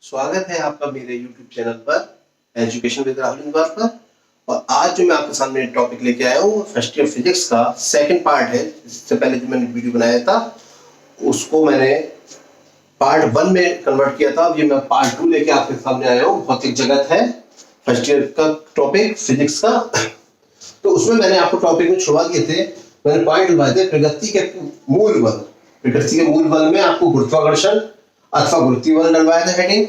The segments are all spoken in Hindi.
स्वागत है आपका मेरे YouTube चैनल पर एजुकेशन विद राहुल इंदौर पर। और आज जो मैं आपके सामने टॉपिक लेके आया हूँ फर्स्ट ईयर फिजिक्स का सेकंड पार्ट है। इससे पहले जो मैंने वीडियो बनाया था उसको मैंने पार्ट 1 में कन्वर्ट किया था। अब ये मैं पार्ट 2 लेके आपके सामने आया हूँ। भौतिक जगत है फर्स्ट ईयर का टॉपिक फिजिक्स का। तो उसमें मैंने आपको टॉपिक में छुड़वा दिए थे, मैंने पॉइंट लगाए थे प्रकृति के मूल बल। प्रकृति के मूल बल में आपको गुरुत्वाकर्षण अथवा गुरुत्वीय बल डलवाया था हेडिंग,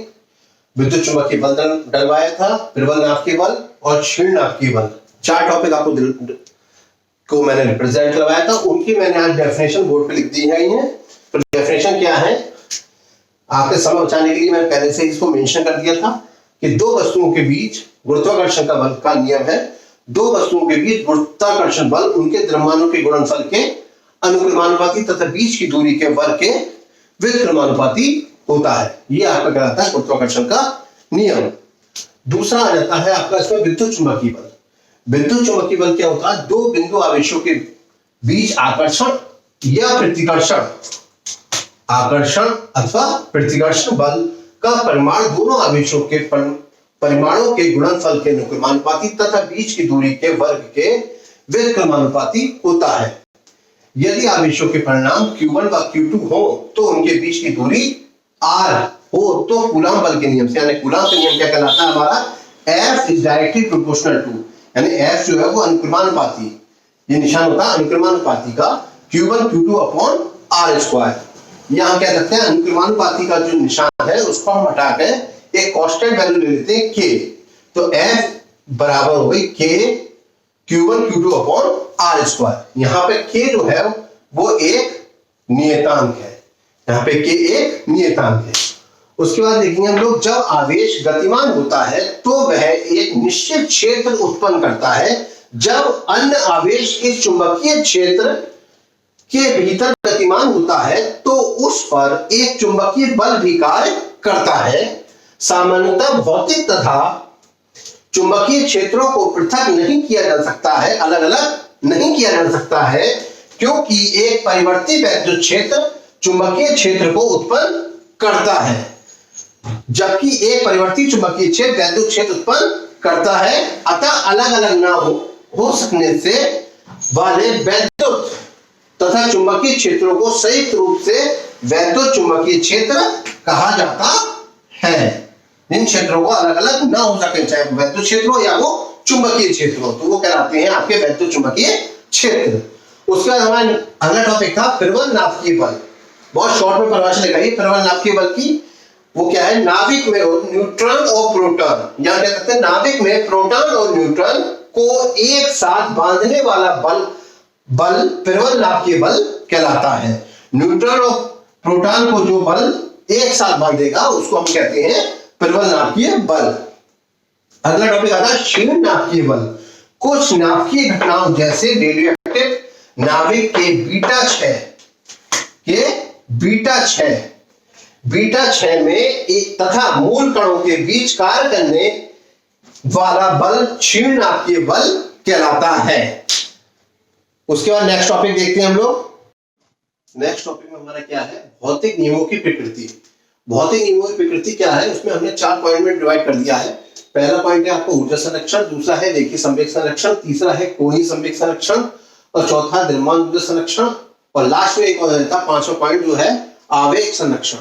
विद्युत चुंबकीय बल डलवाया था, प्रबल नाभिकीय बल और क्षीण नाभिकीय बल। 4 टॉपिक आपको मैंने रिप्रेजेंट करवाया था। उनकी मैंने आज डेफिनेशन बोर्ड पे लिख दी है। तो डेफिनेशन क्या है, आपके समय बचाने के लिए मैंने पहले से इसको मेंशन कर दिया था कि दो वस्तुओं के बीच गुरुत्वाकर्षण का बल का नियम है। दो वस्तुओं के बीच गुरुत्वाकर्षण बल उनके द्रव्यमानों के गुणनफल के अनुक्रमानुपाती तथा बीच की दूरी के वर्ग के व्युत्क्रमानुपाती होता है। ये आपका कहलाता है गुरुत्वाकर्षण का नियम। दूसरा आ जाता है आपका इसमें विद्युत चुंबकीय बल। विद्युत चुंबकीय बल क्या होता है, दो बिंदु आवेशों के बीच आकर्षण या प्रतिकर्षण, आकर्षण अथवा प्रतिकर्षण बल का परिमाण दोनों आवेशों के परिमाणों के गुणनफल के अनुक्रमानुपाती तथा बीच की दूरी के वर्ग के व्युत्क्रमानुपाती होता है। यदि आवेशों के परिणाम Q1 व Q2 हो तो उनके बीच की दूरी R हो तो कूलॉम बल के नियम से, यानी कूलॉम का नियम क्या कहलाता है हमारा, F इज डायरेक्टली प्रोपोर्शनल टू, यानी F जो है वो अनुक्रमानुपाती, ये निशान होता है अनुक्रमानुपाती का Q1 Q2 upon R square. यहाँ क्या करते हैं, अनुक्रमानुपाती का जो निशान है उसको हम हटा के एक कांस्टेंट वैल्यू ले लेते हैं K। तो F बराबर हो गई K Q1 Q2 upon R square. यहाँ पे K जो है वो एक नियतांक है, यहाँ पे K एक नियतांक है। उसके बाद देखेंगे हम लोग, जब आवेश गतिमान होता है तो वह एक निश्चित क्षेत्र उत्पन्न करता है। जब अन्य आवेश इस चुंबकीय क्षेत्र के भीतर गतिमान होता है तो उस पर एक चुंबकीय बल भी कार्य करता है। सामान्यतः भौतिक तथा चुंबकीय क्षेत्रों को पृथक नहीं किया जा सकता है, अलग अलग नहीं किया जा सकता है, क्योंकि एक परिवर्ती वैद्युत क्षेत्र चुंबकीय क्षेत्र को उत्पन्न करता है, जबकि एक परिवर्ती चुंबकीय क्षेत्र वैद्युत क्षेत्र उत्पन्न करता है। अतः अलग अलग ना हो सकने से वाले वैद्युत तथा चुंबकीय क्षेत्रों को संयुक्त रूप से वैद्युत चुंबकीय क्षेत्र कहा जाता है। इन क्षेत्रों को अलग अलग ना हो सके, चाहे वैद्युत क्षेत्र हो या वो चुंबकीय क्षेत्र हो, तो वो कहलाते हैं आपके वैद्युत चुंबकीय क्षेत्र। उसके बाद हमारा अगला टॉपिक था प्रबल नाभिकीय बल। बहुत शॉर्ट में परिभाषा लगाई प्रबल नाभिकीय बल की। वो क्या है, नाभिक में न्यूट्रॉन और प्रोटॉन, यहाँ क्या कहते हैं, नाभिक में प्रोटॉन और न्यूट्रॉन को एक साथ बांधने वाला बल प्रबल नाभिकीय बल कहलाता है। न्यूट्रॉन और प्रोटॉन को जो बल एक साथ बांधेगा उसको हम कहते हैं प्रबल नाभिकीय बल। अगला टॉपिक आता है क्षीण नाभिकीय बल। कुछ नाभिकीय घटनाओं जैसे रेडियोएक्टिव नाभिक के बीटा 6 में एक तथा मूल कणों के बीच कार्य करने वाला बल क्षीण नाभिकीय बल कहलाता है। उसके बाद नेक्स्ट टॉपिक देखते हैं हम लोग। नेक्स्ट टॉपिक में हमारा क्या है, भौतिक नियमों की प्रकृति। भौतिक नियमों की प्रकृति क्या है, उसमें हमने 4 पॉइंट में डिवाइड कर दिया है। पहला पॉइंट है आपको ऊर्जा संरक्षण, दूसरा है रेखीय संवेग संरक्षण, तीसरा है कोणीय संवेग संरक्षण और चौथा द्रव्यमान ऊर्जा संरक्षण और लास्ट में एक और रहता है 5वां पॉइंट जो है आवेग संरक्षण।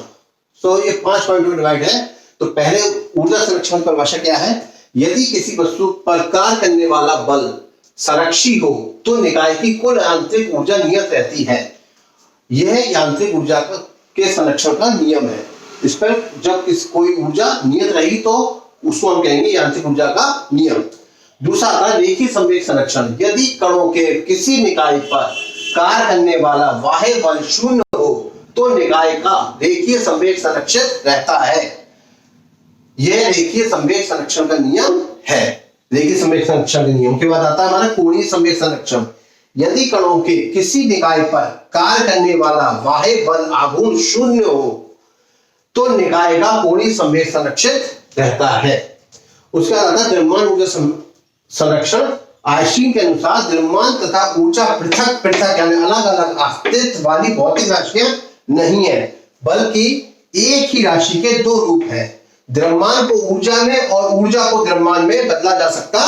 तो ये 5 पॉइंट में डिवाइड है। तो पहले ऊर्जा संरक्षण की परिभाषा क्या है, यदि किसी वस्तु पर कार्य करने वाला बल संरक्षी हो तो निकाय की कुल यांत्रिक ऊर्जा नियत रहती है। यह यांत्रिक ऊर्जा के संरक्षण का नियम है। इस पर जब कोई ऊर्जा नियत रही तो उसको हम कहेंगे यांत्रिक ऊर्जा का नियम। दूसरा आता है रेखीय संवेग संरक्षण। यदि कणों के किसी निकाय पर कार्य करने वाला बाह्य बल शून्य हो तो निकाय का रेखीय संवेग संरक्षित रहता है। यह रेखीय संवेग संरक्षण का नियम है। रेखीय संवेग संरक्षण के नियम के बाद आता है हमारा कोणीय संवेग संरक्षण। यदि कणों के किसी निकाय पर कार्य करने वाला बाह्य बल आघूर्ण शून्य हो तो निकाय का कोणीय संवेग संरक्षित रहता है। उसके बाद आता है द्रव्यमान ऊर्जा संरक्षण। आइंस्टीन के अनुसार द्रव्यमान तथा ऊर्जा पृथक पृथक यानी अलग अलग अस्तित्व वाली भौतिक राशियां नहीं है, बल्कि एक ही राशि के 2 रूप हैं द्रव्यमान को ऊर्जा में और ऊर्जा को द्रव्यमान में बदला जा सकता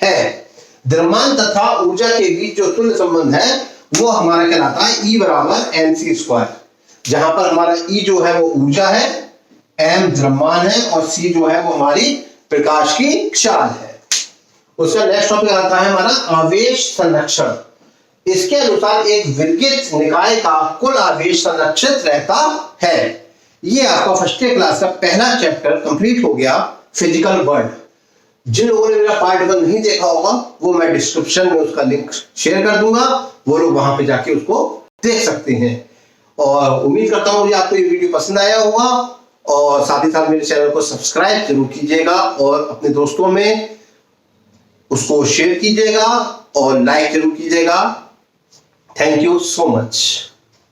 है। द्रव्यमान तथा ऊर्जा के बीच जो तुल्य संबंध है वो हमारा कहलाता है E बराबर mc², जहां पर हमारा E जो है वो ऊर्जा है, m द्रव्यमान है और c जो है वो हमारी प्रकाश की चाल है। उसका नेक्स्ट टॉपिक आता है हमारा आवेश संरक्षण। इसके अनुसार एक विद्युत निकाय का कुल आवेश संरक्षित रहता है। ये आपका फर्स्ट ईयर क्लास का पहला चैप्टर कंप्लीट हो गया, फिजिकल वर्ल्ड। जिन लोगों ने मेरा पार्ट 1 नहीं देखा होगा वो मैं डिस्क्रिप्शन में उसका लिंक शेयर कर दूंगा, वो लोग वहां पे जाके उसको देख सकते हैं। और उम्मीद करता हूं मुझे आपको ये वीडियो पसंद आया होगा, और साथ ही साथ मेरे चैनल को सब्सक्राइब जरूर कीजिएगा और अपने दोस्तों में उसको शेयर कीजिएगा और लाइक जरूर कीजिएगा। Thank you so much.